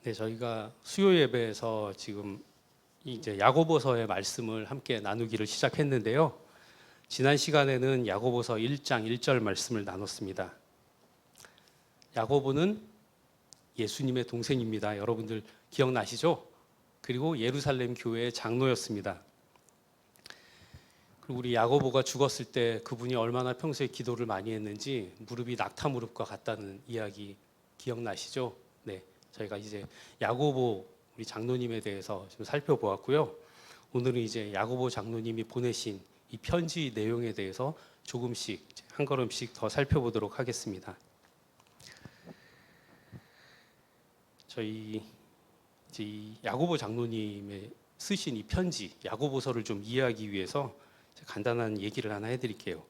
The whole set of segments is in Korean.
네, 저희가 수요 예배에서 지금 이제 야고보서의 말씀을 함께 나누기를 시작했는데요. 지난 시간에는 야고보서 1장 1절 말씀을 나눴습니다. 야고보는 예수님의 동생입니다. 여러분들 기억나시죠? 그리고 예루살렘 교회의 장로였습니다. 그리고 우리 야고보가 죽었을 때 그분이 얼마나 평소에 기도를 많이 했는지 무릎이 낙타 무릎과 같다는 이야기 기억나시죠? 네, 저희가 이제 야고보 우리 장로님에 대해서 좀 살펴보았고요. 오늘은 이제 야고보 장로님이 보내신 이 편지 내용에 대해서 조금씩 한 걸음씩 더 살펴보도록 하겠습니다. 저희 이제 이 야고보 장로님의 쓰신 이 편지 야고보서를 좀 이해하기 위해서 간단한 얘기를 하나 해드릴게요.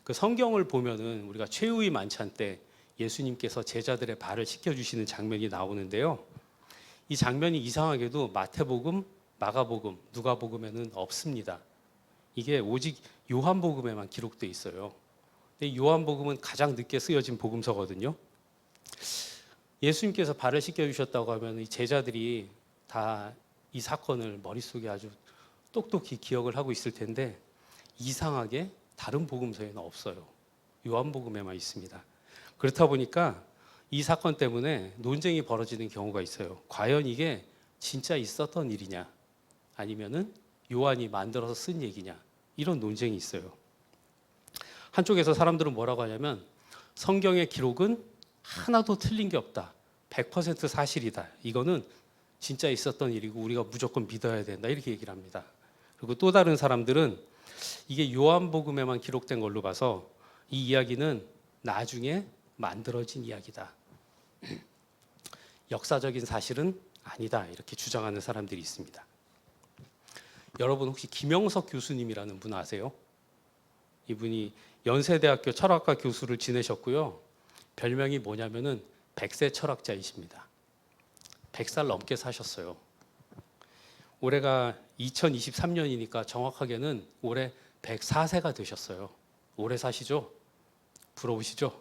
그 성경을 보면은 우리가 최후의 만찬 때 예수님께서 제자들의 발을 씻겨주시는 장면이 나오는데요. 이 장면이 이상하게도 마태복음, 마가복음, 누가복음에는 없습니다. 이게 오직 요한복음에만 기록돼 있어요. 근데 요한복음은 가장 늦게 쓰여진 복음서거든요. 예수님께서 발을 씻겨주셨다고 하면 이 제자들이 다 이 사건을 머릿속에 아주 똑똑히 기억을 하고 있을 텐데 이상하게 다른 복음서에는 없어요. 요한복음에만 있습니다. 그렇다 보니까 이 사건 때문에 논쟁이 벌어지는 경우가 있어요. 과연 이게 진짜 있었던 일이냐 아니면은 요한이 만들어서 쓴 얘기냐 이런 논쟁이 있어요. 한쪽에서 사람들은 뭐라고 하냐면 성경의 기록은 하나도 틀린 게 없다. 100% 사실이다. 이거는 진짜 있었던 일이고 우리가 무조건 믿어야 된다. 이렇게 얘기를 합니다. 그리고 또 다른 사람들은 이게 요한복음에만 기록된 걸로 봐서 이 이야기는 나중에 만들어진 이야기다. 역사적인 사실은 아니다. 이렇게 주장하는 사람들이 있습니다. 여러분 혹시 김영석 교수님이라는 분 아세요? 이분이 연세대학교 철학과 교수를 지내셨고요. 별명이 뭐냐면은 100세 철학자이십니다. 100살 넘게 사셨어요. 올해가 2023년이니까 정확하게는 올해 104세가 되셨어요. 오래 사시죠? 부러우시죠?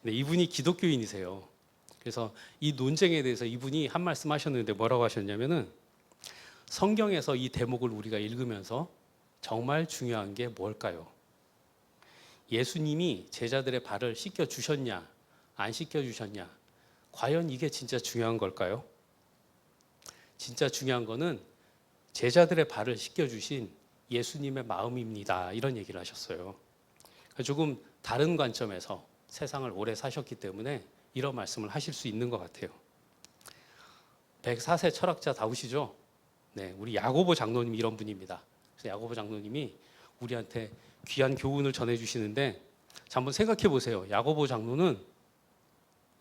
네, 이분이 기독교인이세요. 그래서 이 논쟁에 대해서 이분이 한 말씀 하셨는데 뭐라고 하셨냐면은 성경에서 이 대목을 우리가 읽으면서 정말 중요한 게 뭘까요? 예수님이 제자들의 발을 씻겨 주셨냐, 안 씻겨 주셨냐? 과연 이게 진짜 중요한 걸까요? 진짜 중요한 거는 제자들의 발을 씻겨 주신 예수님의 마음입니다. 이런 얘기를 하셨어요. 조금 다른 관점에서 세상을 오래 사셨기 때문에 이런 말씀을 하실 수 있는 것 같아요. 104세 철학자다우시죠? 네, 우리 야고보 장로님이 이런 분입니다. 그래서 야고보 장로님이 우리한테 귀한 교훈을 전해주시는데 자, 한번 생각해 보세요. 야고보 장로는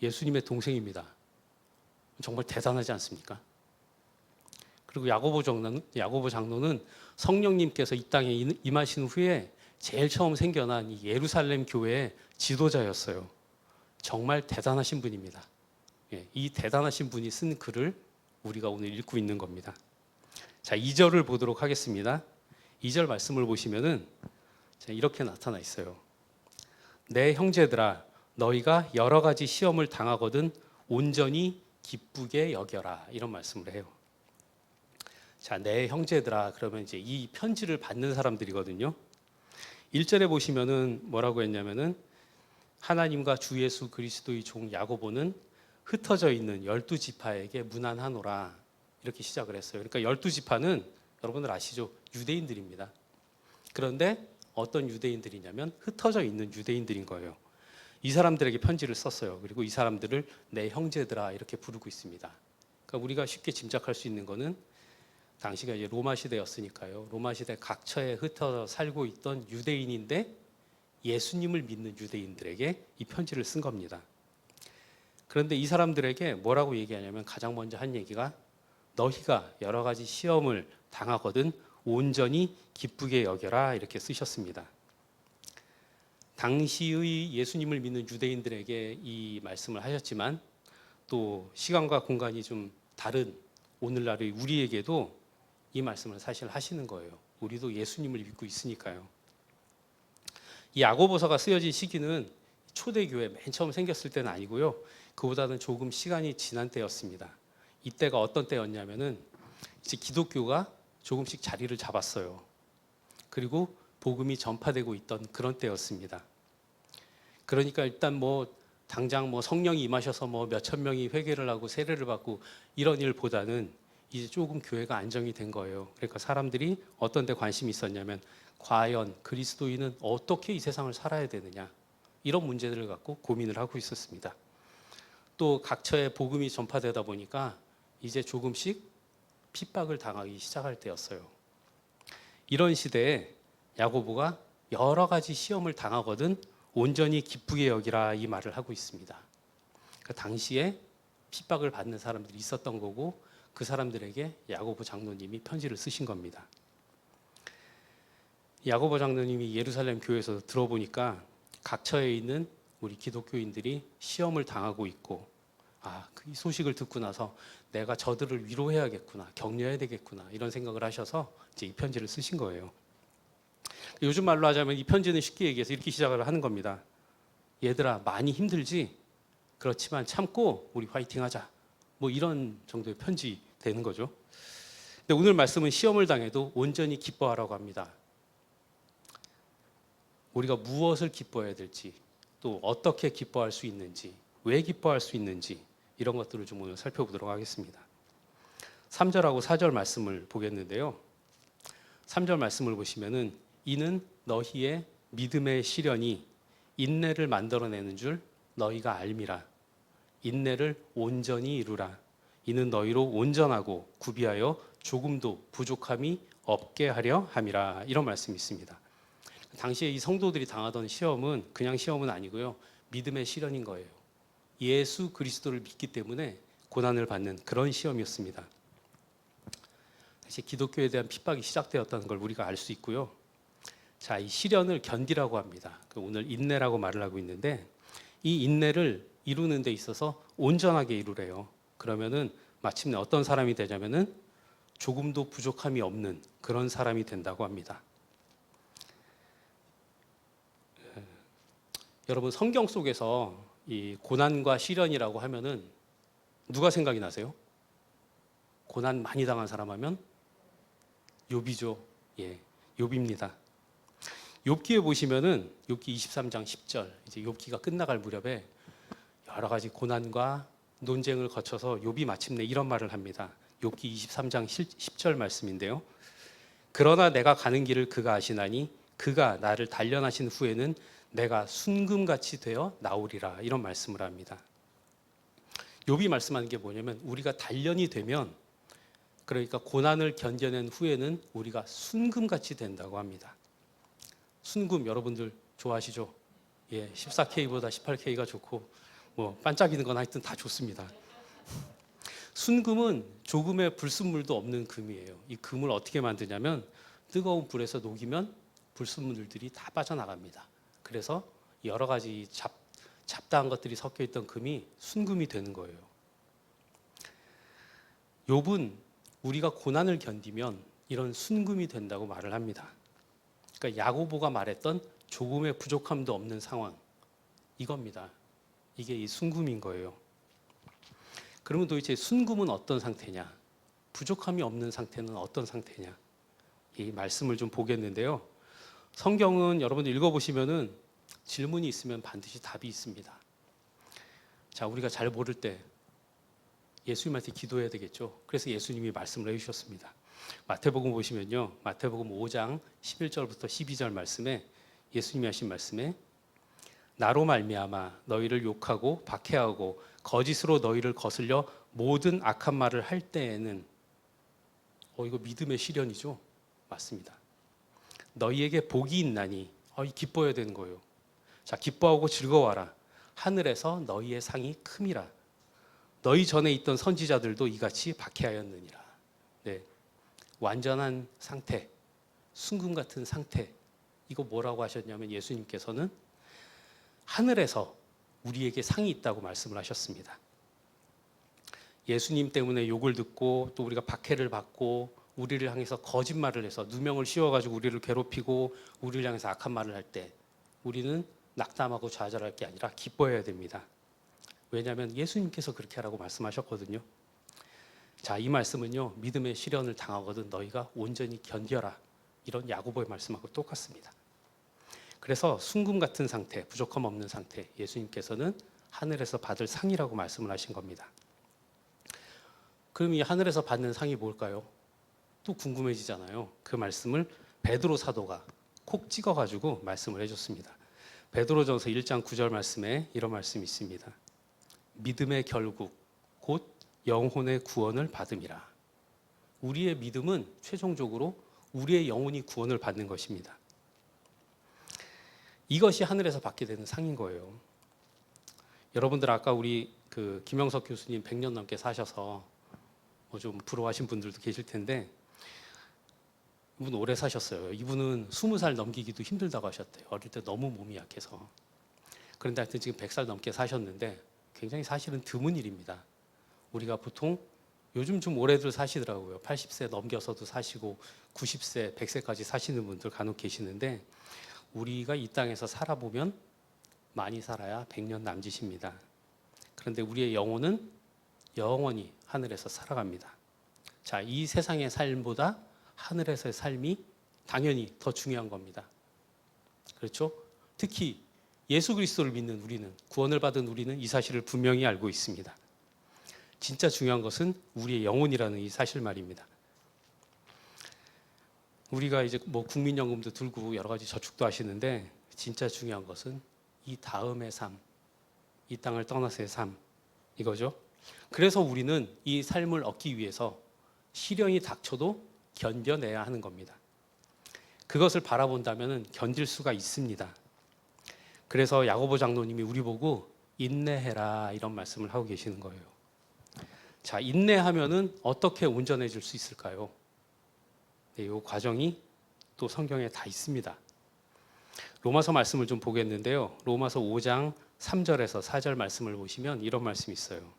예수님의 동생입니다. 정말 대단하지 않습니까? 그리고 야고보 장로는 성령님께서 이 땅에 임하신 후에 제일 처음 생겨난 이 예루살렘 교회의 지도자였어요. 정말 대단하신 분입니다. 이 대단하신 분이 쓴 글을 우리가 오늘 읽고 있는 겁니다. 자, 2절을 보도록 하겠습니다. 2절 말씀을 보시면은 이렇게 나타나 있어요. 내 형제들아 너희가 여러 가지 시험을 당하거든 온전히 기쁘게 여겨라. 이런 말씀을 해요. 자, 내 형제들아 그러면 이제 이 편지를 받는 사람들이거든요. 1절에 보시면은 뭐라고 했냐면은 하나님과 주 예수 그리스도의 종 야고보는 흩어져 있는 12지파에게 문안하노라. 이렇게 시작을 했어요. 그러니까 12지파는 여러분들 아시죠? 유대인들입니다. 그런데 어떤 유대인들이냐면 흩어져 있는 유대인들인 거예요. 이 사람들에게 편지를 썼어요. 그리고 이 사람들을 내 형제들아 이렇게 부르고 있습니다. 그러니까 우리가 쉽게 짐작할 수 있는 거는 당시가 이제 로마 시대였으니까요. 로마 시대 각처에 흩어져 살고 있던 유대인인데 예수님을 믿는 유대인들에게 이 편지를 쓴 겁니다. 그런데 이 사람들에게 뭐라고 얘기하냐면 가장 먼저 한 얘기가 너희가 여러 가지 시험을 당하거든 온전히 기쁘게 여겨라 이렇게 쓰셨습니다. 당시의 예수님을 믿는 유대인들에게 이 말씀을 하셨지만 또 시간과 공간이 좀 다른 오늘날의 우리에게도 이 말씀을 사실 하시는 거예요. 우리도 예수님을 믿고 있으니까요. 이 야고보서가 쓰여진 시기는 초대교회 맨 처음 생겼을 때는 아니고요. 그보다는 조금 시간이 지난 때였습니다. 이때가 어떤 때였냐면은 이제 기독교가 조금씩 자리를 잡았어요. 그리고 복음이 전파되고 있던 그런 때였습니다. 그러니까 일단 뭐 당장 뭐 성령이 임하셔서 뭐 몇천 명이 회개를 하고 세례를 받고 이런 일보다는 이제 조금 교회가 안정이 된 거예요. 그러니까 사람들이 어떤 데 관심이 있었냐면 과연 그리스도인은 어떻게 이 세상을 살아야 되느냐 이런 문제들을 갖고 고민을 하고 있었습니다. 또 각처에 복음이 전파되다 보니까 이제 조금씩 핍박을 당하기 시작할 때였어요. 이런 시대에 야고보가 여러 가지 시험을 당하거든 온전히 기쁘게 여기라 이 말을 하고 있습니다. 그 당시에 핍박을 받는 사람들이 있었던 거고 그 사람들에게 야고보 장로님이 편지를 쓰신 겁니다. 야고보 장로님이 예루살렘 교회에서 들어보니까 각처에 있는 우리 기독교인들이 시험을 당하고 있고 이 소식을 듣고 나서 내가 저들을 위로해야겠구나, 격려해야 되겠구나 이런 생각을 하셔서 이제 이 편지를 쓰신 거예요. 요즘 말로 하자면 이 편지는 쉽게 얘기해서 이렇게 시작을 하는 겁니다. 얘들아 많이 힘들지? 그렇지만 참고 우리 화이팅하자. 뭐 이런 정도의 편지 되는 거죠. 근데 오늘 말씀은 시험을 당해도 온전히 기뻐하라고 합니다. 우리가 무엇을 기뻐해야 될지, 또 어떻게 기뻐할 수 있는지, 왜 기뻐할 수 있는지 이런 것들을 좀 오늘 살펴보도록 하겠습니다. 3절하고 4절 말씀을 보겠는데요. 3절 말씀을 보시면은 이는 너희의 믿음의 시련이 인내를 만들어내는 줄 너희가 알미라. 인내를 온전히 이루라. 이는 너희로 온전하고 구비하여 조금도 부족함이 없게 하려 함이라. 이런 말씀이 있습니다. 당시에 이 성도들이 당하던 시험은 그냥 시험은 아니고요. 믿음의 시련인 거예요. 예수 그리스도를 믿기 때문에 고난을 받는 그런 시험이었습니다. 사실 기독교에 대한 핍박이 시작되었다는 걸 우리가 알 수 있고요. 자, 이 시련을 견디라고 합니다. 오늘 인내라고 말을 하고 있는데 이 인내를 이루는 데 있어서 온전하게 이루래요. 그러면은 마침내 어떤 사람이 되냐면은 조금도 부족함이 없는 그런 사람이 된다고 합니다. 여러분 성경 속에서 이 고난과 시련이라고 하면은 누가 생각이 나세요? 고난 많이 당한 사람 하면 욥이죠. 예, 욥입니다. 욥기에 보시면은 욥기 23장 10절 이제 욥기가 끝나갈 무렵에 여러 가지 고난과 논쟁을 거쳐서 욥이 마침내 이런 말을 합니다. 욥기 23장 10절 말씀인데요. 그러나 내가 가는 길을 그가 아시나니 그가 나를 단련하신 후에는 내가 순금같이 되어 나오리라 이런 말씀을 합니다. 욥이 말씀하는 게 뭐냐면 우리가 단련이 되면 그러니까 고난을 견뎌낸 후에는 우리가 순금같이 된다고 합니다. 순금 여러분들 좋아하시죠? 예, 14K보다 18K가 좋고 뭐 반짝이는 건 하여튼 다 좋습니다. 순금은 조금의 불순물도 없는 금이에요. 이 금을 어떻게 만드냐면 뜨거운 불에서 녹이면 불순물들이 다 빠져나갑니다. 그래서 여러 가지 잡다한 것들이 섞여 있던 금이 순금이 되는 거예요. 욥은 우리가 고난을 견디면 이런 순금이 된다고 말을 합니다. 그러니까 야고보가 말했던 조금의 부족함도 없는 상황 이겁니다. 이게 이 순금인 거예요. 그러면 도대체 순금은 어떤 상태냐? 부족함이 없는 상태는 어떤 상태냐? 이 말씀을 좀 보겠는데요. 성경은 여러분들 읽어보시면은 질문이 있으면 반드시 답이 있습니다. 자, 우리가 잘 모를 때 예수님한테 기도해야 되겠죠. 그래서 예수님이 말씀을 해주셨습니다. 마태복음 보시면요. 마태복음 5장 11절부터 12절 말씀에 예수님이 하신 말씀에 나로 말미암아 너희를 욕하고 박해하고 거짓으로 너희를 거슬려 모든 악한 말을 할 때에는 이거 믿음의 시련이죠. 맞습니다. 너희에게 복이 있나니 기뻐해야 되는 거예요. 자, 기뻐하고 즐거워하라. 하늘에서 너희의 상이 큼이라. 너희 전에 있던 선지자들도 이같이 박해하였느니라. 네, 완전한 상태, 순금 같은 상태. 이거 뭐라고 하셨냐면 예수님께서는 하늘에서 우리에게 상이 있다고 말씀을 하셨습니다. 예수님 때문에 욕을 듣고 또 우리가 박해를 받고 우리를 향해서 거짓말을 해서 누명을 씌워가지고 우리를 괴롭히고 우리를 향해서 악한 말을 할 때 우리는 낙담하고 좌절할 게 아니라 기뻐해야 됩니다. 왜냐하면 예수님께서 그렇게 하라고 말씀하셨거든요. 자, 이 말씀은요, 믿음의 시련을 당하거든 너희가 온전히 견뎌라, 이런 야고보의 말씀하고 똑같습니다. 그래서 순금 같은 상태, 부족함 없는 상태, 예수님께서는 하늘에서 받을 상이라고 말씀을 하신 겁니다. 그럼 이 하늘에서 받는 상이 뭘까요? 또 궁금해지잖아요. 그 말씀을 베드로 사도가 콕 찍어가지고 말씀을 해줬습니다. 베드로전서 1장 9절 말씀에 이런 말씀이 있습니다. 믿음의 결국 곧 영혼의 구원을 받음이라. 우리의 믿음은 최종적으로 우리의 영혼이 구원을 받는 것입니다. 이것이 하늘에서 받게 되는 상인 거예요. 여러분들 아까 우리 그 김영석 교수님 100년 넘게 사셔서 뭐 좀 부러워하신 분들도 계실 텐데, 이분 오래 사셨어요. 이분은 20살 넘기기도 힘들다고 하셨대요. 어릴 때 너무 몸이 약해서. 그런데 하여튼 지금 100살 넘게 사셨는데 굉장히 사실은 드문 일입니다. 우리가 보통 요즘 좀 오래들 사시더라고요. 80세 넘겨서도 사시고 90세, 100세까지 사시는 분들 간혹 계시는데, 우리가 이 땅에서 살아보면 많이 살아야 100년 남짓입니다. 그런데 우리의 영혼은 영원히 하늘에서 살아갑니다. 자, 이 세상의 삶보다 하늘에서의 삶이 당연히 더 중요한 겁니다. 그렇죠? 특히 예수 그리스도를 믿는 우리는, 구원을 받은 우리는 이 사실을 분명히 알고 있습니다. 진짜 중요한 것은 우리의 영혼이라는 이 사실 말입니다. 우리가 이제 뭐 국민연금도 들고 여러 가지 저축도 하시는데, 진짜 중요한 것은 이 다음의 삶, 이 땅을 떠나서의 삶, 이거죠. 그래서 우리는 이 삶을 얻기 위해서 시련이 닥쳐도 견뎌내야 하는 겁니다. 그것을 바라본다면 견딜 수가 있습니다. 그래서 야고보 장로님이 우리 보고 인내해라, 이런 말씀을 하고 계시는 거예요. 자, 인내하면은 어떻게 온전해질 수 있을까요? 네, 이 과정이 또 성경에 다 있습니다. 로마서 말씀을 좀 보겠는데요. 로마서 5장 3절에서 4절 말씀을 보시면 이런 말씀이 있어요.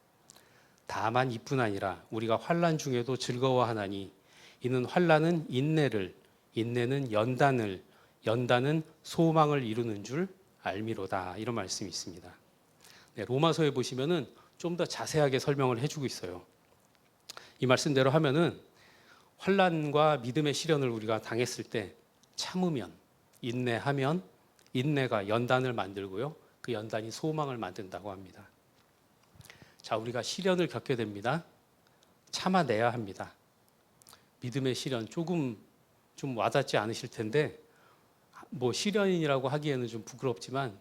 다만 이뿐 아니라 우리가 환난 중에도 즐거워하나니 이는 환난은 인내를, 인내는 연단을, 연단은 소망을 이루는 줄 알미로다, 이런 말씀이 있습니다. 네, 로마서에 보시면은 좀 더 자세하게 설명을 해주고 있어요. 이 말씀대로 하면은 환난과 믿음의 시련을 우리가 당했을 때 참으면, 인내하면 인내가 연단을 만들고요, 그 연단이 소망을 만든다고 합니다. 자, 우리가 시련을 겪게 됩니다. 참아내야 합니다. 믿음의 시련 조금 좀 와닿지 않으실 텐데, 뭐 시련이라고 하기에는 좀 부끄럽지만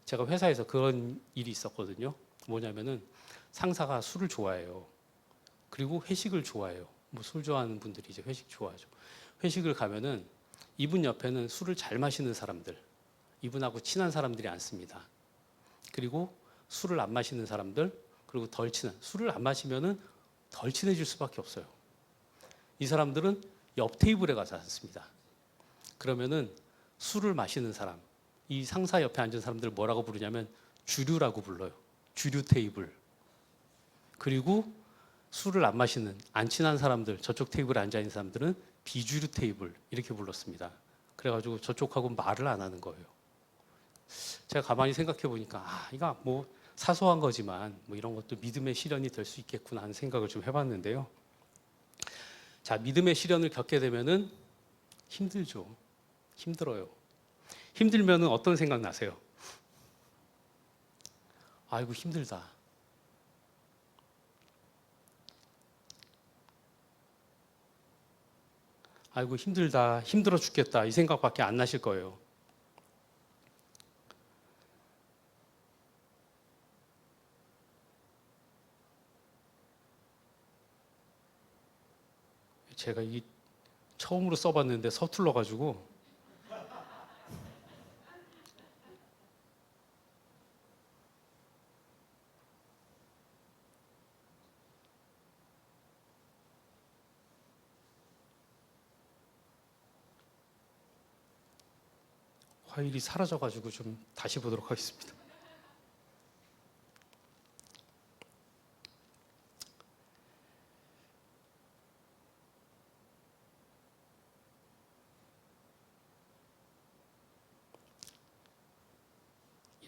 제가 회사에서 그런 일이 있었거든요. 뭐냐면은 상사가 술을 좋아해요. 그리고 회식을 좋아해요. 뭐 술 좋아하는 분들이 이제 회식 좋아하죠. 회식을 가면은 이분 옆에는 술을 잘 마시는 사람들, 이분하고 친한 사람들이 앉습니다. 그리고 술을 안 마시는 사람들, 그리고 덜 친한, 술을 안 마시면은 덜 친해질 수밖에 없어요. 이 사람들은 옆 테이블에 가서 앉습니다. 그러면은 술을 마시는 사람, 이 상사 옆에 앉은 사람들을 뭐라고 부르냐면 주류라고 불러요. 주류 테이블. 그리고 술을 안 마시는, 안 친한 사람들, 저쪽 테이블에 앉아 있는 사람들은 비주류 테이블, 이렇게 불렀습니다. 그래가지고 저쪽하고 말을 안 하는 거예요. 제가 가만히 생각해 보니까 이거 뭐 사소한 거지만 뭐 이런 것도 믿음의 시련이 될 수 있겠구나 하는 생각을 좀 해봤는데요. 자, 믿음의 시련을 겪게 되면은 힘들죠. 힘들어요. 힘들면은 어떤 생각 나세요? 아이고 힘들다. 아이고 힘들다. 힘들어 죽겠다. 이 생각밖에 안 나실 거예요. 제가 이 처음으로 써봤는데 서툴러 가지고 파일이 사라져가지고 좀 다시 보도록 하겠습니다.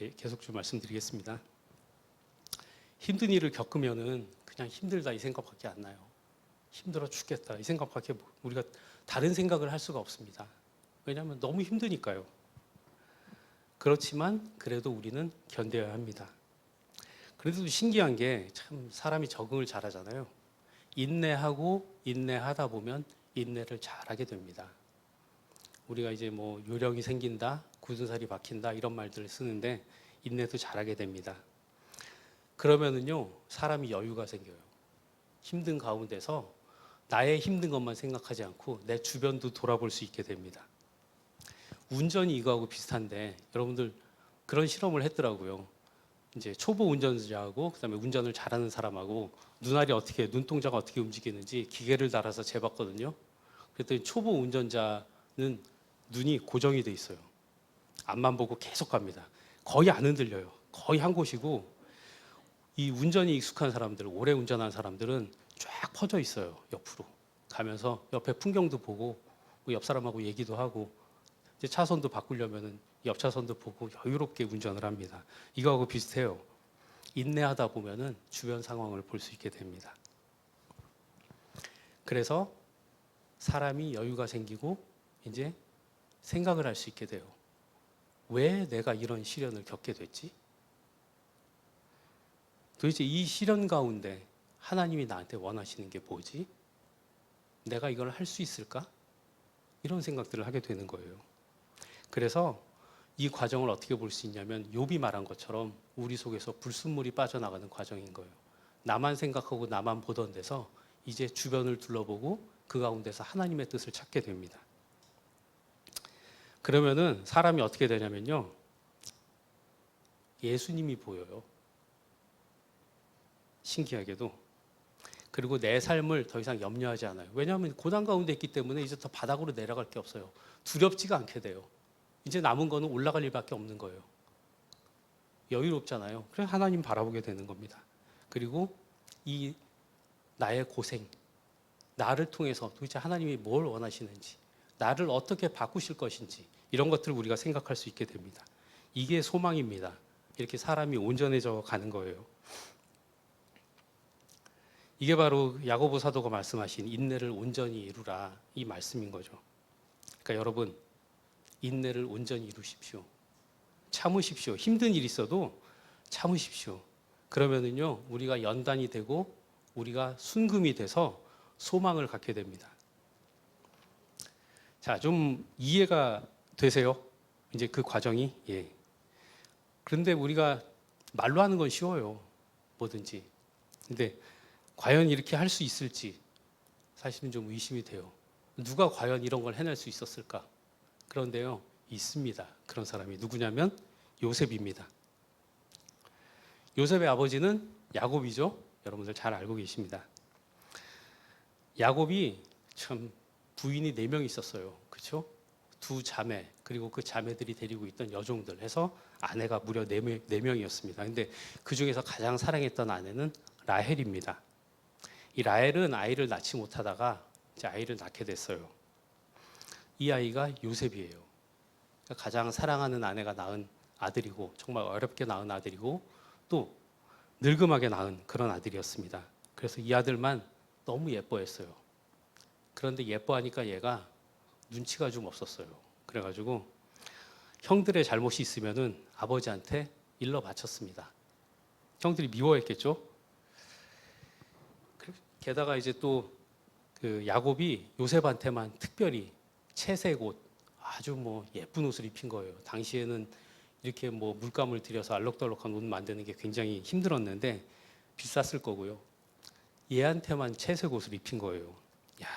예, 계속 좀 말씀드리겠습니다. 힘든 일을 겪으면은 그냥 힘들다 이 생각밖에 안 나요. 힘들어 죽겠다 이 생각밖에 우리가 다른 생각을 할 수가 없습니다. 왜냐하면 너무 힘드니까요. 그렇지만 그래도 우리는 견뎌야 합니다. 그래도 신기한 게 참 사람이 적응을 잘하잖아요. 인내하고 인내하다 보면 인내를 잘하게 됩니다. 우리가 이제 뭐 요령이 생긴다, 굳은 살이 박힌다 이런 말들을 쓰는데 인내도 잘하게 됩니다. 그러면은요 사람이 여유가 생겨요. 힘든 가운데서 나의 힘든 것만 생각하지 않고 내 주변도 돌아볼 수 있게 됩니다. 운전이 이거하고 비슷한데 여러분들 그런 실험을 했더라고요. 이제 초보 운전자하고 그다음에 운전을 잘하는 사람하고 눈동자가 어떻게 움직이는지 기계를 달아서 재봤거든요. 그랬더니 초보 운전자는 눈이 고정이 돼 있어요. 앞만 보고 계속 갑니다. 거의 안 흔들려요. 거의 한 곳이고 이 운전이 익숙한 사람들, 오래 운전한 사람들은 쫙 퍼져 있어요. 옆으로 가면서 옆에 풍경도 보고 옆 사람하고 얘기도 하고 이제 차선도 바꾸려면은 옆 차선도 보고 여유롭게 운전을 합니다. 이거하고 비슷해요. 인내하다 보면은 주변 상황을 볼 수 있게 됩니다. 그래서 사람이 여유가 생기고 이제 생각을 할 수 있게 돼요. 왜 내가 이런 시련을 겪게 됐지? 도대체 이 시련 가운데 하나님이 나한테 원하시는 게 뭐지? 내가 이걸 할 수 있을까? 이런 생각들을 하게 되는 거예요. 그래서 이 과정을 어떻게 볼 수 있냐면 욥이 말한 것처럼 우리 속에서 불순물이 빠져나가는 과정인 거예요. 나만 생각하고 나만 보던 데서 이제 주변을 둘러보고 그 가운데서 하나님의 뜻을 찾게 됩니다. 그러면은 사람이 어떻게 되냐면요. 예수님이 보여요. 신기하게도. 그리고 내 삶을 더 이상 염려하지 않아요. 왜냐하면 고난 가운데 있기 때문에 이제 더 바닥으로 내려갈 게 없어요. 두렵지가 않게 돼요. 이제 남은 거는 올라갈 일밖에 없는 거예요. 여유롭잖아요. 그래서 하나님 바라보게 되는 겁니다. 그리고 이 나의 고생, 나를 통해서 도대체 하나님이 뭘 원하시는지, 나를 어떻게 바꾸실 것인지 이런 것들을 우리가 생각할 수 있게 됩니다. 이게 소망입니다. 이렇게 사람이 온전해져 가는 거예요. 이게 바로 야고보 사도가 말씀하신 인내를 온전히 이루라 이 말씀인 거죠. 그러니까 여러분 인내를 온전히 이루십시오. 참으십시오. 힘든 일이 있어도 참으십시오. 그러면은요 우리가 연단이 되고 우리가 순금이 돼서 소망을 갖게 됩니다. 자, 좀 이해가 되세요? 이제 그 과정이 예. 그런데 우리가 말로 하는 건 쉬워요. 뭐든지. 근데 과연 이렇게 할 수 있을지 사실은 좀 의심이 돼요. 누가 과연 이런 걸 해낼 수 있었을까? 그런데요, 있습니다. 그런 사람이 누구냐면 요셉입니다. 요셉의 아버지는 야곱이죠. 여러분들 잘 알고 계십니다. 야곱이 참 부인이 4명 있었어요. 그렇죠? 2 자매 그리고 그 자매들이 데리고 있던 여종들 해서 아내가 무려 4명이었습니다. 근데 그 중에서 가장 사랑했던 아내는 라헬입니다. 이 라헬은 아이를 낳지 못하다가 이제 아이를 낳게 됐어요. 이 아이가 요셉이에요. 그러니까 가장 사랑하는 아내가 낳은 아들이고 정말 어렵게 낳은 아들이고 또 늙음하게 낳은 그런 아들이었습니다. 그래서 이 아들만 너무 예뻐했어요. 그런데 예뻐하니까 얘가 눈치가 좀 없었어요. 그래가지고 형들의 잘못이 있으면은 아버지한테 일러 바쳤습니다. 형들이 미워했겠죠. 게다가 이제 또 그 야곱이 요셉한테만 특별히 채색 옷 아주 뭐 예쁜 옷을 입힌 거예요. 당시에는 이렇게 뭐 물감을 들여서 알록달록한 옷 만드는 게 굉장히 힘들었는데 비쌌을 거고요. 얘한테만 채색 옷을 입힌 거예요. 야,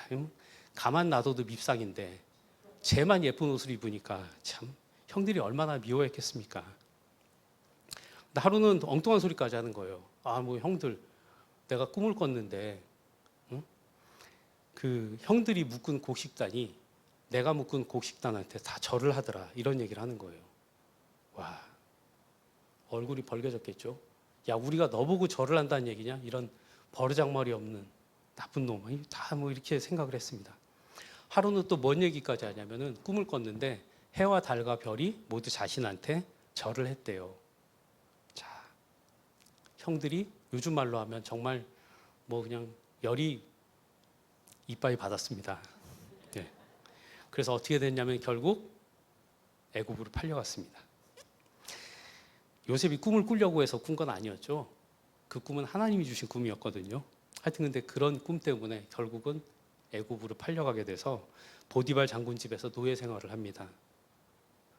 가만 놔둬도 밉상인데 쟤만 예쁜 옷을 입으니까 참 형들이 얼마나 미워했겠습니까? 근데 하루는 엉뚱한 소리까지 하는 거예요. 아, 뭐 형들 내가 꿈을 꿨는데 응? 그 형들이 묶은 곡식단이 내가 묶은 곡식단한테 다 절을 하더라. 이런 얘기를 하는 거예요. 와, 얼굴이 벌개졌겠죠. 야, 우리가 너 보고 절을 한다는 얘기냐? 이런 버르장머리 없는 나쁜 놈. 다 뭐 이렇게 생각을 했습니다. 하루는 또 뭔 얘기까지 하냐면은 꿈을 꿨는데 해와 달과 별이 모두 자신한테 절을 했대요. 자, 형들이 요즘 말로 하면 정말 뭐 그냥 열이 이빠이 받았습니다. 네. 그래서 어떻게 됐냐면 결국 애굽으로 팔려갔습니다. 요셉이 꿈을 꾸려고 해서 꾼 건 아니었죠. 그 꿈은 하나님이 주신 꿈이었거든요. 하여튼 근데 그런 꿈 때문에 결국은 애굽으로 팔려가게 돼서 보디발 장군 집에서 노예 생활을 합니다.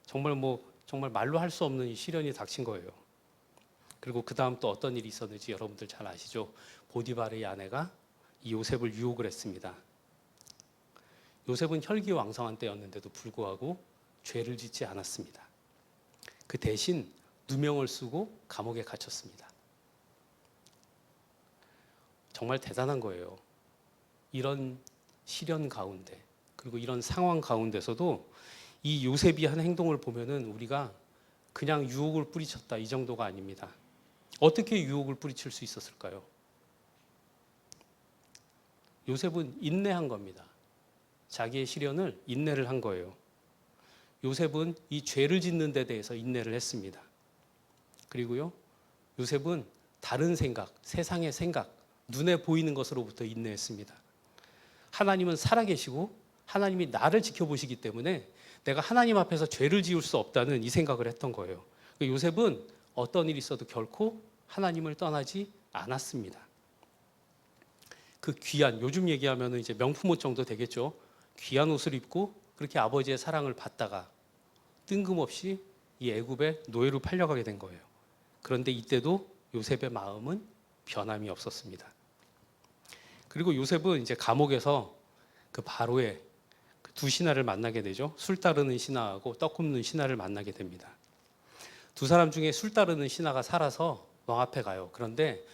정말 말로 할 수 없는 이 시련이 닥친 거예요. 그리고 그 다음 또 어떤 일이 있었는지 여러분들 잘 아시죠? 보디발의 아내가 이 요셉을 유혹을 했습니다. 요셉은 혈기왕성한 때였는데도 불구하고 죄를 짓지 않았습니다. 그 대신 누명을 쓰고 감옥에 갇혔습니다. 정말 대단한 거예요. 이런 시련 가운데 그리고 이런 상황 가운데서도 이 요셉이 한 행동을 보면은 우리가 그냥 유혹을 뿌리쳤다 이 정도가 아닙니다. 어떻게 유혹을 뿌리칠 수 있었을까요? 요셉은 인내한 겁니다. 자기의 시련을 인내를 한 거예요. 요셉은 이 죄를 짓는 데 대해서 인내를 했습니다. 그리고요, 요셉은 다른 생각, 세상의 생각, 눈에 보이는 것으로부터 인내했습니다. 하나님은 살아계시고 하나님이 나를 지켜보시기 때문에 내가 하나님 앞에서 죄를 지을 수 없다는 이 생각을 했던 거예요. 요셉은 어떤 일이 있어도 결코 하나님을 떠나지 않았습니다. 그 귀한, 요즘 얘기하면 이제 명품 옷 정도 되겠죠. 귀한 옷을 입고 그렇게 아버지의 사랑을 받다가 뜬금없이 이 애굽의 노예로 팔려가게 된 거예요. 그런데 이때도 요셉의 마음은 변함이 없었습니다. 그리고 요셉은 이제 감옥에서 그 바로의 그 두 신하를 만나게 되죠. 술 따르는 신하하고 떡 굽는 신하를 만나게 됩니다. 두 사람 중에 술 따르는 신하가 살아서 왕 앞에 가요. 그런데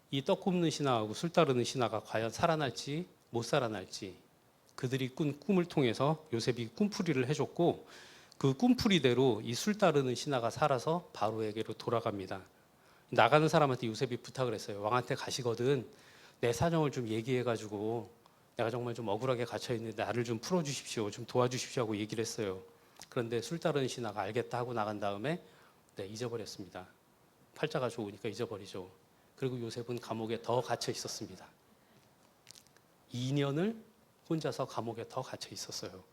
이 떡 굽는 신하하고 술 따르는 신하가 과연 살아날지 못 살아날지 그들이 꾼 꿈을 통해서 요셉이 꿈풀이를 해줬고 그 꿈풀이대로 이 술 따르는 신하가 살아서 바로에게로 돌아갑니다. 나가는 사람한테 요셉이 부탁을 했어요. 왕한테 가시거든 내 사정을 좀 얘기해가지고 내가 정말 좀 억울하게 갇혀있는데 나를 좀 풀어주십시오. 좀 도와주십시오 하고 얘기를 했어요. 그런데 술 따르는 신하가 알겠다 하고 나간 다음에 잊어버렸습니다. 팔자가 좋으니까 잊어버리죠. 그리고 요셉은 감옥에 더 갇혀 있었습니다. 2년을 혼자서 감옥에 더 갇혀 있었어요.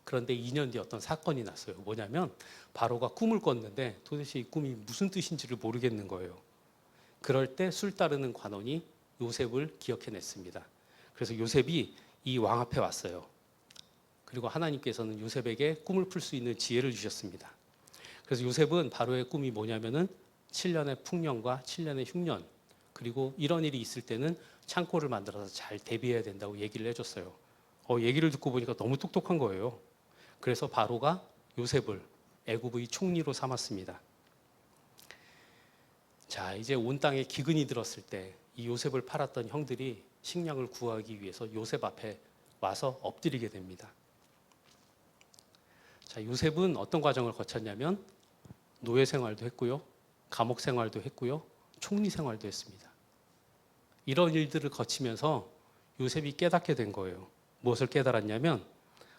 그런데 2년 뒤에 어떤 사건이 났어요. 뭐냐면 바로가 꿈을 꿨는데 도대체 이 꿈이 무슨 뜻인지를 모르겠는 거예요. 그럴 때 술 따르는 관원이 요셉을 기억해냈습니다. 그래서 요셉이 이 왕 앞에 왔어요. 그리고 하나님께서는 요셉에게 꿈을 풀 수 있는 지혜를 주셨습니다. 그래서 요셉은 바로의 꿈이 뭐냐면은 7년의 풍년과 7년의 흉년 그리고 이런 일이 있을 때는 창고를 만들어서 잘 대비해야 된다고 얘기를 해줬어요. 얘기를 듣고 보니까 너무 똑똑한 거예요. 그래서 바로가 요셉을 애굽의 총리로 삼았습니다. 자, 이제 온 땅에 기근이 들었을 때 이 요셉을 팔았던 형들이 식량을 구하기 위해서 요셉 앞에 와서 엎드리게 됩니다. 자, 요셉은 어떤 과정을 거쳤냐면 노예 생활도 했고요. 감옥 생활도 했고요. 총리 생활도 했습니다. 이런 일들을 거치면서 요셉이 깨닫게 된 거예요. 무엇을 깨달았냐면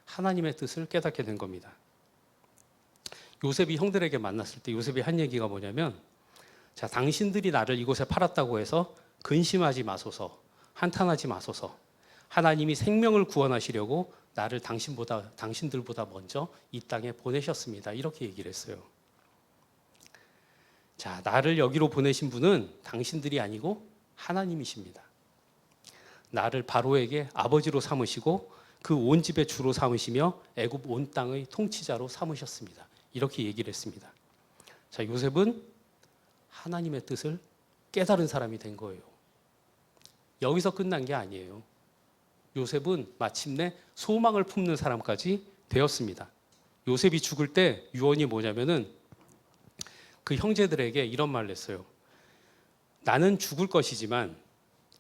하나님의 뜻을 깨닫게 된 겁니다. 요셉이 형들에게 만났을 때 요셉이 한 얘기가 뭐냐면 자, 당신들이 나를 이곳에 팔았다고 해서 근심하지 마소서, 한탄하지 마소서. 하나님이 생명을 구원하시려고 나를 당신들보다 먼저 이 땅에 보내셨습니다. 이렇게 얘기를 했어요. 자, 나를 여기로 보내신 분은 당신들이 아니고 하나님이십니다. 나를 바로에게 아버지로 삼으시고 그 온 집의 주로 삼으시며 애굽 온 땅의 통치자로 삼으셨습니다. 이렇게 얘기를 했습니다. 자, 요셉은 하나님의 뜻을 깨달은 사람이 된 거예요. 여기서 끝난 게 아니에요. 요셉은 마침내 소망을 품는 사람까지 되었습니다. 요셉이 죽을 때 유언이 뭐냐면은 그 형제들에게 이런 말을 했어요. 나는 죽을 것이지만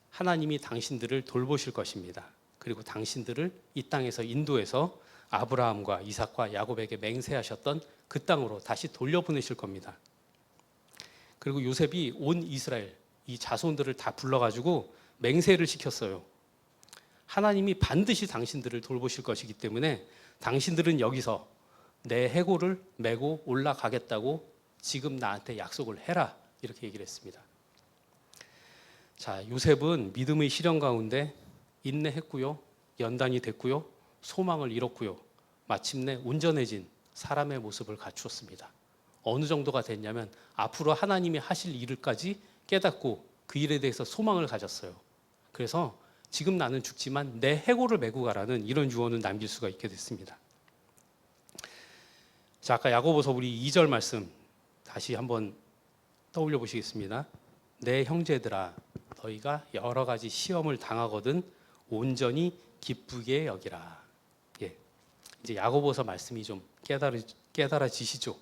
하나님이 당신들을 돌보실 것입니다. 그리고 당신들을 이 땅에서 인도해서 아브라함과 이삭과 야곱에게 맹세하셨던 그 땅으로 다시 돌려보내실 겁니다. 그리고 요셉이 온 이스라엘 이 자손들을 다 불러가지고 맹세를 시켰어요. 하나님이 반드시 당신들을 돌보실 것이기 때문에 당신들은 여기서 내 해골을 메고 올라가겠다고 지금 나한테 약속을 해라 이렇게 얘기를 했습니다. 자, 요셉은 믿음의 시련 가운데 인내했고요. 연단이 됐고요. 소망을 잃었고요. 마침내 온전해진 사람의 모습을 갖추었습니다. 어느 정도가 됐냐면 앞으로 하나님이 하실 일을까지 깨닫고 그 일에 대해서 소망을 가졌어요. 그래서 지금 나는 죽지만 내 해골을 메고 가라는 이런 유언을 남길 수가 있게 됐습니다. 자, 아까 야고보서 우리 2절 말씀 다시 한번 떠올려 보시겠습니다. 내 형제들아 너희가 여러 가지 시험을 당하거든 온전히 기쁘게 여기라. 예. 이제 야고보서 말씀이 좀 깨달아지시죠?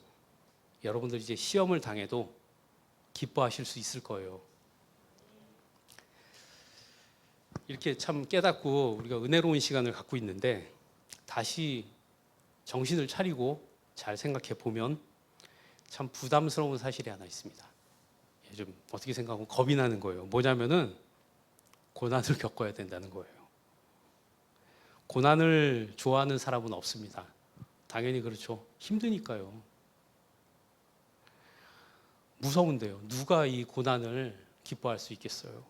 여러분들 이제 시험을 당해도 기뻐하실 수 있을 거예요. 이렇게 참 깨닫고 우리가 은혜로운 시간을 갖고 있는데 다시 정신을 차리고 잘 생각해 보면 참 부담스러운 사실이 하나 있습니다. 좀 어떻게 생각하면 겁이 나는 거예요. 뭐냐면은 고난을 겪어야 된다는 거예요. 고난을 좋아하는 사람은 없습니다. 당연히 그렇죠. 힘드니까요. 무서운데요. 누가 이 고난을 기뻐할 수 있겠어요?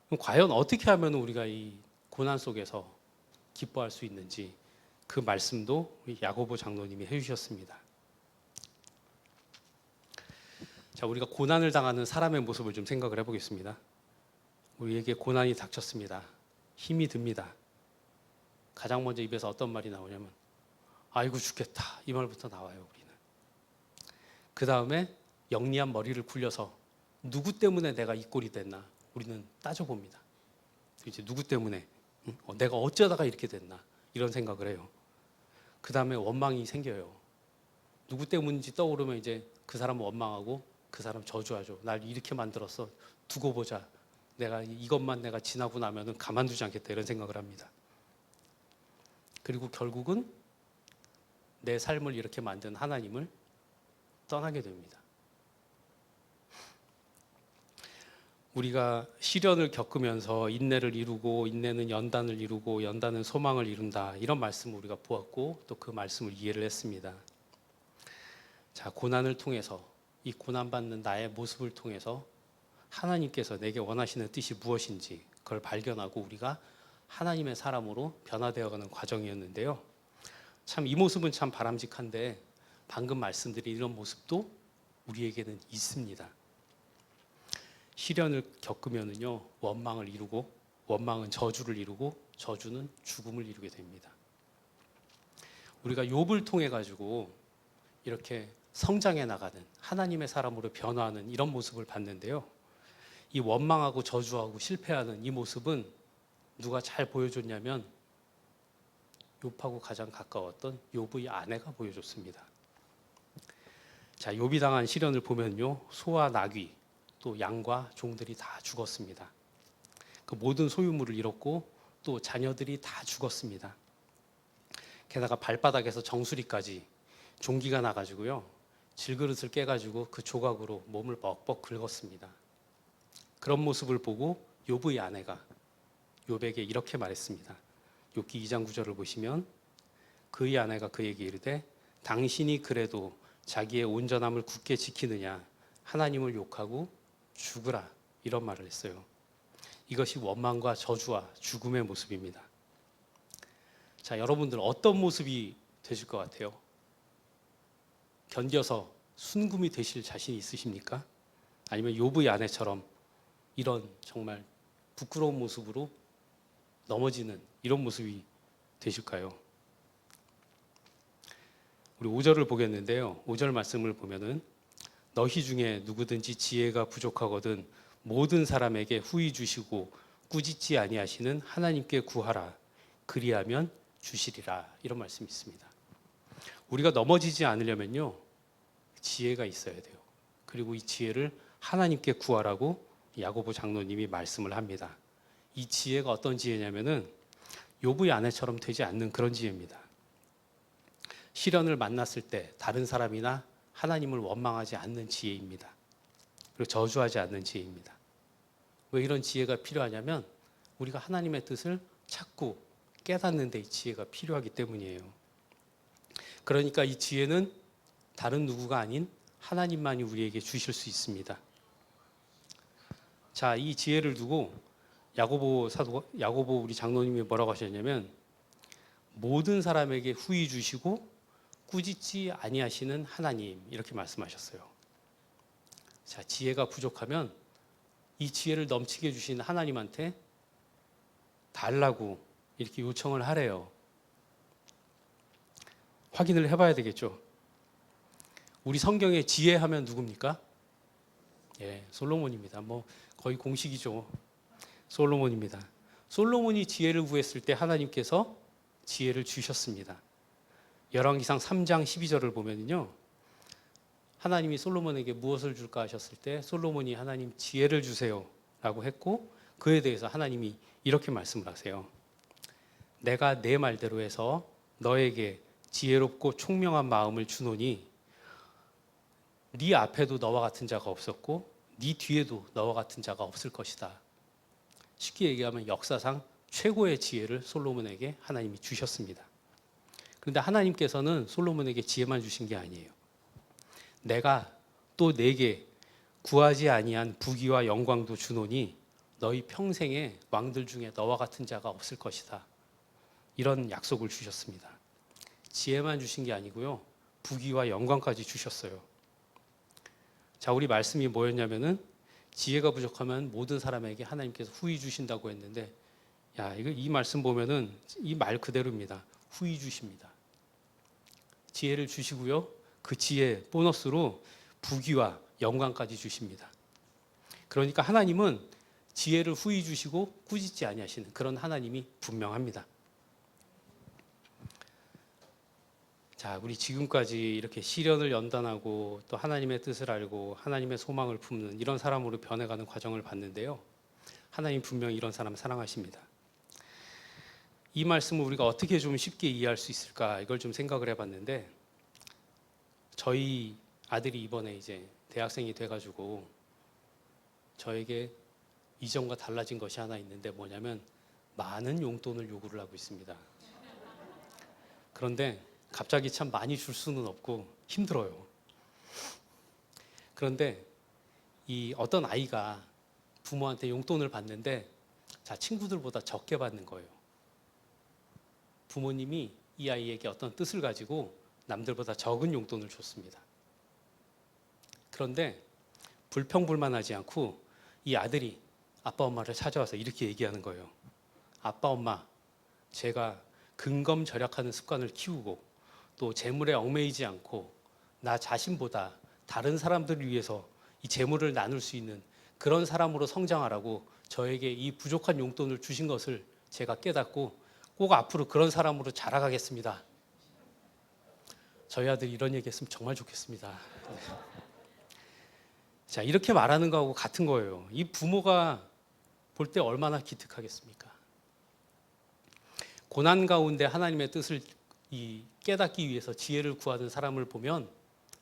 그럼 과연 어떻게 하면 우리가 이 고난 속에서 기뻐할 수 있는지 그 말씀도 우리 야고보 장로님이 해주셨습니다. 자, 우리가 고난을 당하는 사람의 모습을 좀 생각을 해보겠습니다. 우리에게 고난이 닥쳤습니다. 힘이 듭니다. 가장 먼저 입에서 어떤 말이 나오냐면 아이고 죽겠다 이 말부터 나와요. 우리는 그 다음에 영리한 머리를 굴려서 누구 때문에 내가 이 꼴이 됐나 우리는 따져봅니다. 이제 누구 때문에 내가 어쩌다가 이렇게 됐나 이런 생각을 해요. 그 다음에 원망이 생겨요. 누구 때문인지 떠오르면 이제 그 사람을 원망하고 그 사람 저주하죠. 날 이렇게 만들었어. 두고 보자. 내가 이것만 내가 지나고 나면은 가만두지 않겠다 이런 생각을 합니다. 그리고 결국은 내 삶을 이렇게 만든 하나님을 떠나게 됩니다. 우리가 시련을 겪으면서 인내를 이루고 인내는 연단을 이루고 연단은 소망을 이룬다 이런 말씀을 우리가 보았고 또 그 말씀을 이해를 했습니다. 자, 고난을 통해서 이 고난받는 나의 모습을 통해서 하나님께서 내게 원하시는 뜻이 무엇인지 그걸 발견하고 우리가 하나님의 사람으로 변화되어가는 과정이었는데요. 참 이 모습은 참 바람직한데 방금 말씀드린 이런 모습도 우리에게는 있습니다. 시련을 겪으면은요 원망을 이루고 원망은 저주를 이루고 저주는 죽음을 이루게 됩니다. 우리가 욥을 통해 가지고 이렇게 성장해 나가는 하나님의 사람으로 변화하는 이런 모습을 봤는데요. 이 원망하고 저주하고 실패하는 이 모습은 누가 잘 보여줬냐면 욥하고 가장 가까웠던 욥의 아내가 보여줬습니다. 자, 욥이 당한 시련을 보면요 소와 나귀 또 양과 종들이 다 죽었습니다. 그 모든 소유물을 잃었고 또 자녀들이 다 죽었습니다. 게다가 발바닥에서 정수리까지 종기가 나가지고요 질그릇을 깨가지고 그 조각으로 몸을 뻑뻑 긁었습니다. 그런 모습을 보고 욥의 아내가 욥에게 이렇게 말했습니다. 욥기 2장 9절을 보시면 그의 아내가 그에게 이르되 당신이 그래도 자기의 온전함을 굳게 지키느냐 하나님을 욕하고 죽으라 이런 말을 했어요. 이것이 원망과 저주와 죽음의 모습입니다. 자, 여러분들 어떤 모습이 되실 것 같아요? 견뎌서 순금이 되실 자신이 있으십니까? 아니면 욥의 아내처럼 이런 정말 부끄러운 모습으로 넘어지는 이런 모습이 되실까요? 우리 5절을 보겠는데요. 5절 말씀을 보면은 너희 중에 누구든지 지혜가 부족하거든 모든 사람에게 후히 주시고 꾸짖지 아니하시는 하나님께 구하라. 그리하면 주시리라. 이런 말씀이 있습니다. 우리가 넘어지지 않으려면요. 지혜가 있어야 돼요. 그리고 이 지혜를 하나님께 구하라고 야고보 장로님이 말씀을 합니다. 이 지혜가 어떤 지혜냐면은 욥의 아내처럼 되지 않는 그런 지혜입니다. 시련을 만났을 때 다른 사람이나 하나님을 원망하지 않는 지혜입니다. 그리고 저주하지 않는 지혜입니다. 왜 이런 지혜가 필요하냐면 우리가 하나님의 뜻을 찾고 깨닫는 데 이 지혜가 필요하기 때문이에요. 그러니까 이 지혜는 다른 누구가 아닌 하나님만이 우리에게 주실 수 있습니다. 자, 이 지혜를 두고 야고보 우리 장로님이 뭐라고 하셨냐면 모든 사람에게 후히 주시고 꾸짖지 아니하시는 하나님 이렇게 말씀하셨어요. 자, 지혜가 부족하면 이 지혜를 넘치게 주신 하나님한테 달라고 이렇게 요청을 하래요. 확인을 해봐야 되겠죠. 우리 성경에 지혜하면 누굽니까? 예, 솔로몬입니다. 뭐 거의 공식이죠. 솔로몬입니다. 솔로몬이 지혜를 구했을 때 하나님께서 지혜를 주셨습니다. 열왕기상 3장 12절을 보면요. 하나님이 솔로몬에게 무엇을 줄까 하셨을 때 솔로몬이 하나님 지혜를 주세요 라고 했고 그에 대해서 하나님이 이렇게 말씀을 하세요. 내가 내 말대로 해서 너에게 지혜롭고 총명한 마음을 주노니 네 앞에도 너와 같은 자가 없었고 네 뒤에도 너와 같은 자가 없을 것이다. 쉽게 얘기하면 역사상 최고의 지혜를 솔로몬에게 하나님이 주셨습니다. 그런데 하나님께서는 솔로몬에게 지혜만 주신 게 아니에요. 내가 또 내게 구하지 아니한 부귀와 영광도 주노니 너희 평생에 왕들 중에 너와 같은 자가 없을 것이다. 이런 약속을 주셨습니다. 지혜만 주신 게 아니고요. 부귀와 영광까지 주셨어요. 자, 우리 말씀이 뭐였냐면은 지혜가 부족하면 모든 사람에게 하나님께서 후히 주신다고 했는데 이 말씀 보면은 이 말 그대로입니다. 후히 주십니다. 지혜를 주시고요. 그 지혜 보너스로 부귀와 영광까지 주십니다. 그러니까 하나님은 지혜를 후히 주시고 꾸짖지 아니하시는 그런 하나님이 분명합니다. 자, 우리 지금까지 이렇게 시련을 연단하고 또 하나님의 뜻을 알고 하나님의 소망을 품는 이런 사람으로 변해가는 과정을 봤는데요. 하나님 분명히 이런 사람 사랑하십니다. 이 말씀을 우리가 어떻게 좀 쉽게 이해할 수 있을까 이걸 좀 생각을 해봤는데 저희 아들이 이번에 이제 대학생이 돼가지고 저에게 이전과 달라진 것이 하나 있는데 뭐냐면 많은 용돈을 요구를 하고 있습니다. 그런데 갑자기 참 많이 줄 수는 없고 힘들어요. 그런데 이 어떤 아이가 부모한테 용돈을 받는데 자, 친구들보다 적게 받는 거예요. 부모님이 이 아이에게 어떤 뜻을 가지고 남들보다 적은 용돈을 줬습니다. 그런데 불평불만하지 않고 이 아들이 아빠 엄마를 찾아와서 이렇게 얘기하는 거예요. 아빠 엄마, 제가 근검절약하는 습관을 키우고 또 재물에 얽매이지 않고 나 자신보다 다른 사람들을 위해서 이 재물을 나눌 수 있는 그런 사람으로 성장하라고 저에게 이 부족한 용돈을 주신 것을 제가 깨닫고 꼭 앞으로 그런 사람으로 자라가겠습니다. 저희 아들이 이런 얘기 했으면 정말 좋겠습니다. 네. 자, 이렇게 말하는 거하고 같은 거예요. 이 부모가 볼 때 얼마나 기특하겠습니까? 고난 가운데 하나님의 뜻을 깨닫기 위해서 지혜를 구하는 사람을 보면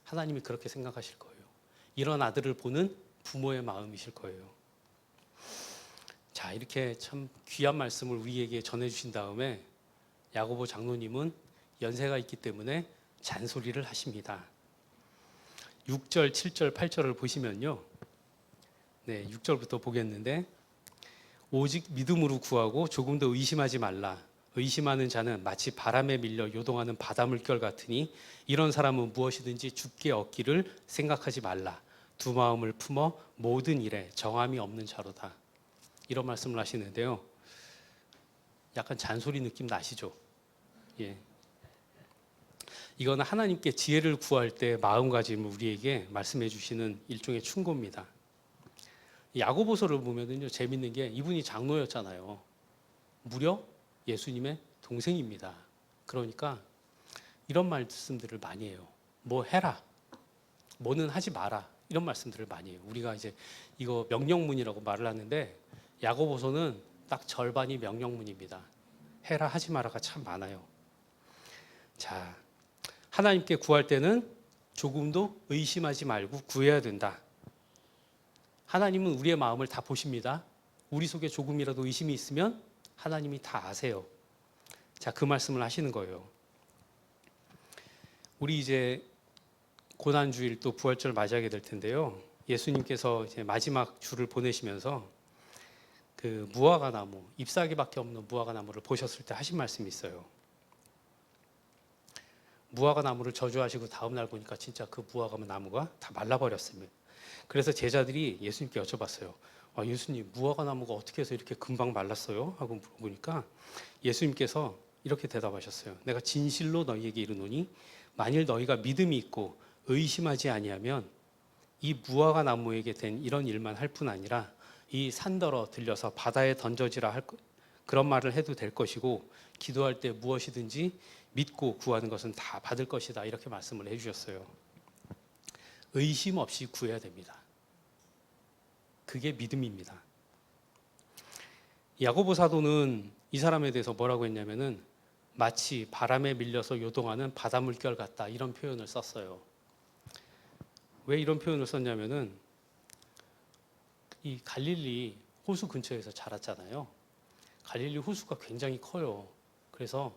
하나님이 그렇게 생각하실 거예요. 이런 아들을 보는 부모의 마음이실 거예요. 자, 이렇게 참 귀한 말씀을 우리에게 전해주신 다음에 야고보 장로님은 연세가 있기 때문에 잔소리를 하십니다. 6절, 7절, 8절을 보시면요. 네, 6절부터 보겠는데 오직 믿음으로 구하고 조금 더 의심하지 말라. 의심하는 자는 마치 바람에 밀려 요동하는 바닷물결 같으니 이런 사람은 무엇이든지 주께 얻기를 생각하지 말라. 두 마음을 품어 모든 일에 정함이 없는 자로다. 이런 말씀을 하시는데요. 약간 잔소리 느낌 나시죠? 예. 이거는 하나님께 지혜를 구할 때 마음가짐을 우리에게 말씀해 주시는 일종의 충고입니다. 야고보서를 보면은요, 재밌는 게 이분이 장로였잖아요. 무려 예수님의 동생입니다. 그러니까 이런 말씀들을 많이 해요. 뭐 해라. 뭐는 하지 마라. 이런 말씀들을 많이 해요. 우리가 이제 이거 명령문이라고 말을 하는데 야고보서는 딱 절반이 명령문입니다. 해라 하지 마라가 참 많아요. 자, 하나님께 구할 때는 조금도 의심하지 말고 구해야 된다. 하나님은 우리의 마음을 다 보십니다. 우리 속에 조금이라도 의심이 있으면 하나님이 다 아세요. 자, 그 말씀을 하시는 거예요. 우리 이제 고난주일 또 부활절 맞이하게 될 텐데요. 예수님께서 이제 마지막 주를 보내시면서 그 무화과 나무, 잎사귀밖에 없는 무화과 나무를 보셨을 때 하신 말씀이 있어요. 무화과 나무를 저주하시고 다음 날 보니까 진짜 그 무화과 나무가 다 말라버렸습니다. 그래서 제자들이 예수님께 여쭤봤어요. 예수님, 무화과 나무가 어떻게 해서 이렇게 금방 말랐어요? 하고 물어보니까 예수님께서 이렇게 대답하셨어요. 내가 진실로 너희에게 이르노니 만일 너희가 믿음이 있고 의심하지 아니하면 이 무화과 나무에게 된 이런 일만 할 뿐 아니라 이 산더러 들려서 바다에 던져지라 그런 말을 해도 될 것이고 기도할 때 무엇이든지 믿고 구하는 것은 다 받을 것이다. 이렇게 말씀을 해주셨어요. 의심 없이 구해야 됩니다. 그게 믿음입니다. 야고보 사도는 이 사람에 대해서 뭐라고 했냐면은 마치 바람에 밀려서 요동하는 바닷물결 같다 이런 표현을 썼어요. 왜 이런 표현을 썼냐면은 이 갈릴리 호수 근처에서 자랐잖아요. 갈릴리 호수가 굉장히 커요. 그래서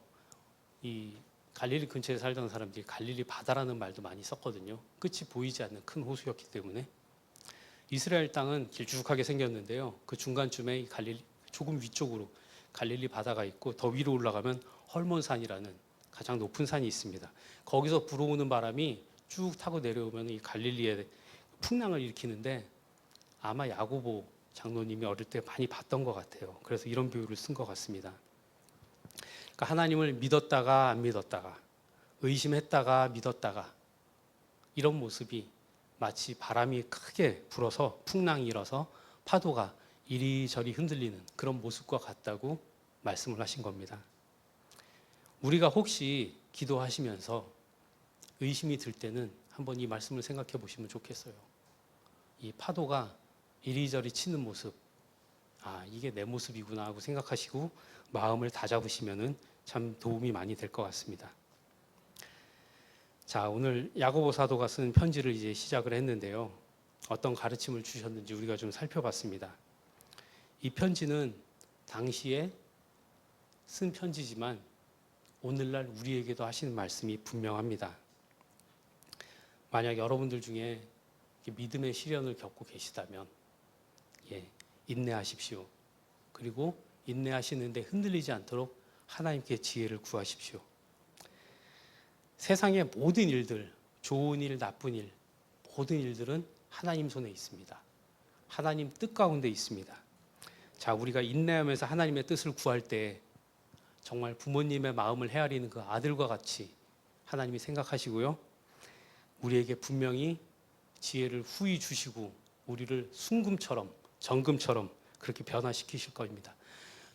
이 갈릴리 근처에 살던 사람들이 갈릴리 바다라는 말도 많이 썼거든요. 끝이 보이지 않는 큰 호수였기 때문에. 이스라엘 땅은 길쭉하게 생겼는데요. 그 중간쯤에 이 갈릴리 조금 위쪽으로 갈릴리 바다가 있고 더 위로 올라가면 헐몬산이라는 가장 높은 산이 있습니다. 거기서 불어오는 바람이 쭉 타고 내려오면 이 갈릴리에 풍랑을 일으키는데 아마 야고보 장로님이 어릴 때 많이 봤던 것 같아요. 그래서 이런 비유를 쓴 것 같습니다. 그러니까 하나님을 믿었다가 안 믿었다가 의심했다가 믿었다가 이런 모습이 마치 바람이 크게 불어서 풍랑이 일어서 파도가 이리저리 흔들리는 그런 모습과 같다고 말씀을 하신 겁니다. 우리가 혹시 기도하시면서 의심이 들 때는 한번 이 말씀을 생각해 보시면 좋겠어요. 이 파도가 이리저리 치는 모습, 이게 내 모습이구나 하고 생각하시고 마음을 다잡으시면은 참 도움이 많이 될 것 같습니다. 자, 오늘 야고보 사도가 쓴 편지를 이제 시작을 했는데요. 어떤 가르침을 주셨는지 우리가 좀 살펴봤습니다. 이 편지는 당시에 쓴 편지지만 오늘날 우리에게도 하시는 말씀이 분명합니다. 만약 여러분들 중에 믿음의 시련을 겪고 계시다면 인내하십시오. 그리고 인내하시는데 흔들리지 않도록 하나님께 지혜를 구하십시오. 세상의 모든 일들, 좋은 일, 나쁜 일, 모든 일들은 하나님 손에 있습니다. 하나님 뜻 가운데 있습니다. 자, 우리가 인내하면서 하나님의 뜻을 구할 때 정말 부모님의 마음을 헤아리는 그 아들과 같이 하나님이 생각하시고요. 우리에게 분명히 지혜를 후히 주시고 우리를 순금처럼 정금처럼 그렇게 변화시키실 겁니다.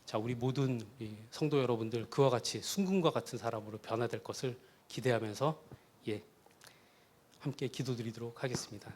자, 우리 모든 성도 여러분들 그와 같이 순금과 같은 사람으로 변화될 것을 기대하면서 함께 기도드리도록 하겠습니다.